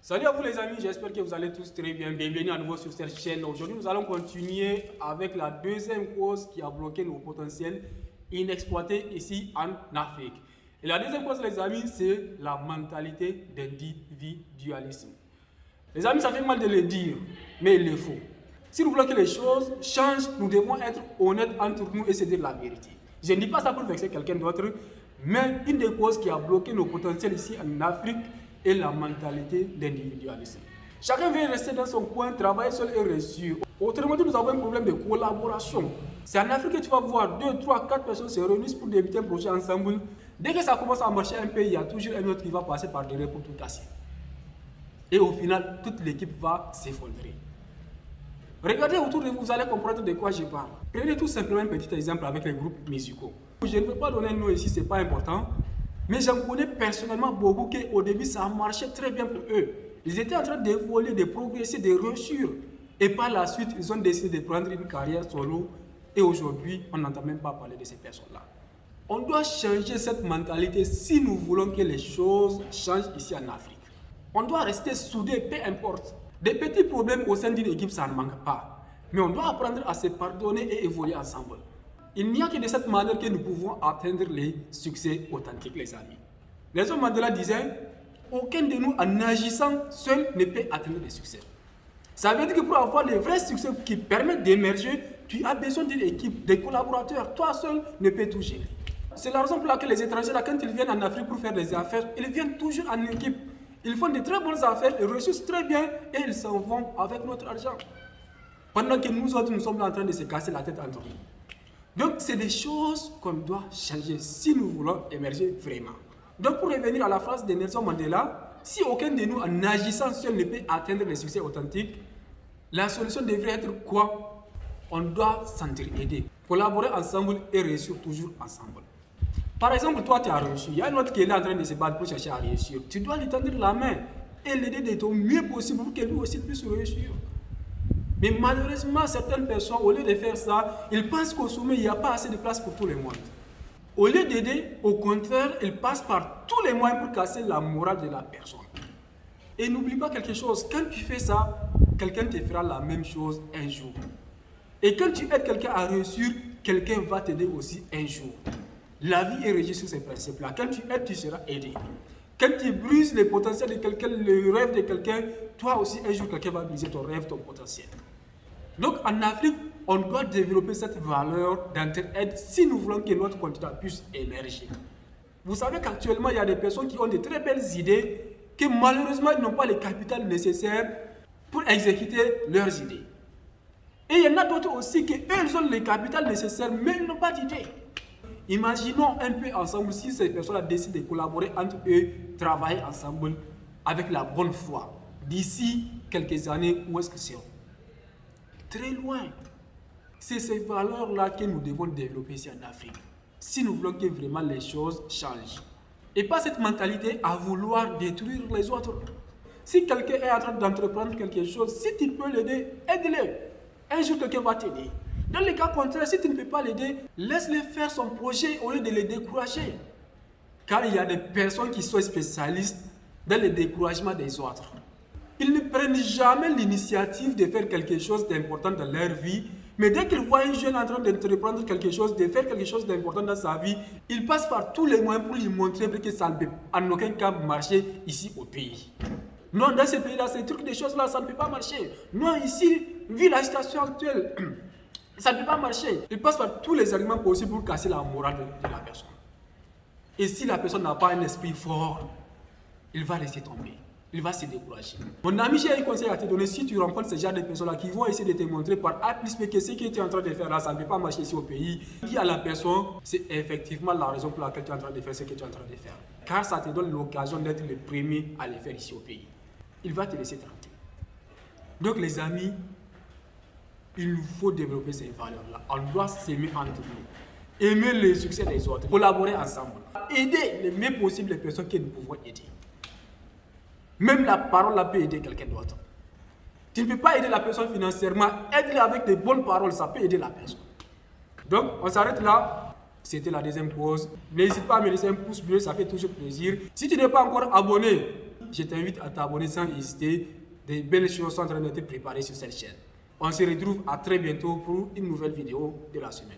Salut à vous les amis, j'espère que vous allez tous très bien. Bienvenue à nouveau sur cette chaîne. Aujourd'hui, nous allons continuer avec la deuxième cause qui a bloqué nos potentiels inexploités ici en Afrique. Et la deuxième cause, les amis, c'est la mentalité d'individualisme. Les amis, ça fait mal de le dire, mais il le faut. Si nous voulons que les choses changent, nous devons être honnêtes entre nous et se dire la vérité. Je ne dis pas ça pour vexer quelqu'un d'autre, mais une des causes qui a bloqué nos potentiels ici en Afrique est la mentalité d'individualisme. Chacun veut rester dans son coin, travailler seul et réussir. Autrement dit, nous avons un problème de collaboration. C'est en Afrique que tu vas voir 2, 3, 4 personnes se réunissent pour débuter un projet ensemble. Dès que ça commence à marcher un peu, il y a toujours un autre qui va passer par derrière pour tout casser. Et au final, toute l'équipe va s'effondrer. Regardez autour de vous, vous allez comprendre de quoi je parle. Prenez tout simplement un petit exemple avec les groupes musicaux. Je ne veux pas donner un nom ici, ce n'est pas important. Mais j'en connais personnellement beaucoup qui, au début, ça a marché très bien pour eux. Ils étaient en train d'évoluer, de progresser, de réussir. Et par la suite, ils ont décidé de prendre une carrière solo. Et aujourd'hui, on n'entend même pas parler de ces personnes-là. On doit changer cette mentalité si nous voulons que les choses changent ici en Afrique. On doit rester soudés, peu importe. Des petits problèmes au sein d'une équipe, ça ne manque pas. Mais on doit apprendre à se pardonner et évoluer ensemble. Il n'y a que de cette manière que nous pouvons atteindre les succès authentiques, les amis. Nelson Mandela disait, aucun de nous en agissant seul ne peut atteindre des succès. Ça veut dire que pour avoir les vrais succès qui permettent d'émerger, tu as besoin d'une équipe, des collaborateurs. Toi seul ne peux tout gérer. C'est la raison pour laquelle les étrangers, là, quand ils viennent en Afrique pour faire des affaires, ils viennent toujours en équipe. Ils font de très bonnes affaires, ils réussissent très bien et ils s'en vont avec notre argent. Pendant que nous autres, nous sommes là en train de se casser la tête entre nous. Donc, c'est des choses qu'on doit changer si nous voulons émerger vraiment. Donc, pour revenir à la phrase de Nelson Mandela, si aucun de nous, en agissant seul, ne peut atteindre les succès authentiques, la solution devrait être quoi? On doit s'entraider, collaborer ensemble et réussir toujours ensemble. Par exemple, toi, tu as réussi. Il y a un autre qui est là en train de se battre pour chercher à réussir. Tu dois lui tendre la main et l'aider de ton mieux possible pour que lui aussi puisse réussir. Mais malheureusement, certaines personnes, au lieu de faire ça, ils pensent qu'au sommet, il n'y a pas assez de place pour tout le monde. Au lieu d'aider, au contraire, ils passent par tous les moyens pour casser la morale de la personne. Et n'oublie pas quelque chose, quand tu fais ça, quelqu'un te fera la même chose un jour. Et quand tu aides quelqu'un à réussir, quelqu'un va t'aider aussi un jour. La vie est régie sur ces principes-là. Quand tu aides, tu seras aidé. Quand tu brises le potentiel de quelqu'un, le rêve de quelqu'un, toi aussi, un jour, quelqu'un va briser ton rêve, ton potentiel. Donc, en Afrique, on doit développer cette valeur d'entraide si nous voulons que notre continent puisse émerger. Vous savez qu'actuellement, il y a des personnes qui ont de très belles idées, que malheureusement, ils n'ont pas le capital nécessaire pour exécuter leurs idées. Et il y en a d'autres aussi qui, eux, ils ont le capital nécessaire, mais ils n'ont pas d'idées. Imaginons un peu ensemble si ces personnes-là décident de collaborer entre eux, travailler ensemble avec la bonne foi. D'ici quelques années, où est-ce que c'est? Très loin. C'est ces valeurs-là que nous devons développer ici en Afrique. Si nous voulons que vraiment les choses changent. Et pas cette mentalité à vouloir détruire les autres. Si quelqu'un est en train d'entreprendre quelque chose, si tu peux l'aider, aide-le. Un jour, quelqu'un va t'aider. Dans le cas contraire, si tu ne peux pas l'aider, laisse-le faire son projet au lieu de le décourager. Car il y a des personnes qui sont spécialistes dans le découragement des autres. Ils ne prennent jamais l'initiative de faire quelque chose d'important dans leur vie, mais dès qu'ils voient un jeune en train d'entreprendre quelque chose, de faire quelque chose d'important dans sa vie, ils passent par tous les moyens pour lui montrer que ça ne peut en aucun cas marcher ici au pays. Non, dans ce pays-là, ces trucs, des choses-là, ça ne peut pas marcher. Non, ici, vu la situation actuelle, ça ne peut pas marcher. Ils passent par tous les arguments possibles pour casser la morale de la personne. Et si la personne n'a pas un esprit fort, il va laisser tomber. Il va se décourager. Mon ami, j'ai un conseil à te donner. Si tu rencontres ce genre de personnes-là qui vont essayer de te montrer par A plus B que ce que tu es en train de faire là, ça ne peut pas marcher ici au pays, dis à la personne, c'est effectivement la raison pour laquelle tu es en train de faire ce que tu es en train de faire. Car ça te donne l'occasion d'être le premier à le faire ici au pays. Il va te laisser tranquille. Donc les amis, il nous faut développer ces valeurs-là. On doit s'aimer entre nous. Aimer le succès des autres. Collaborer ensemble. Aider le mieux possible les personnes que nous pouvons aider. Même la parole peut aider quelqu'un d'autre. Tu ne peux pas aider la personne financièrement. Aide-le avec des bonnes paroles, ça peut aider la personne. Donc, on s'arrête là. C'était la deuxième pause. N'hésite pas à me laisser un pouce bleu, ça fait toujours plaisir. Si tu n'es pas encore abonné, je t'invite à t'abonner sans hésiter. Des belles choses sont en train d'être préparées sur cette chaîne. On se retrouve à très bientôt pour une nouvelle vidéo de la semaine.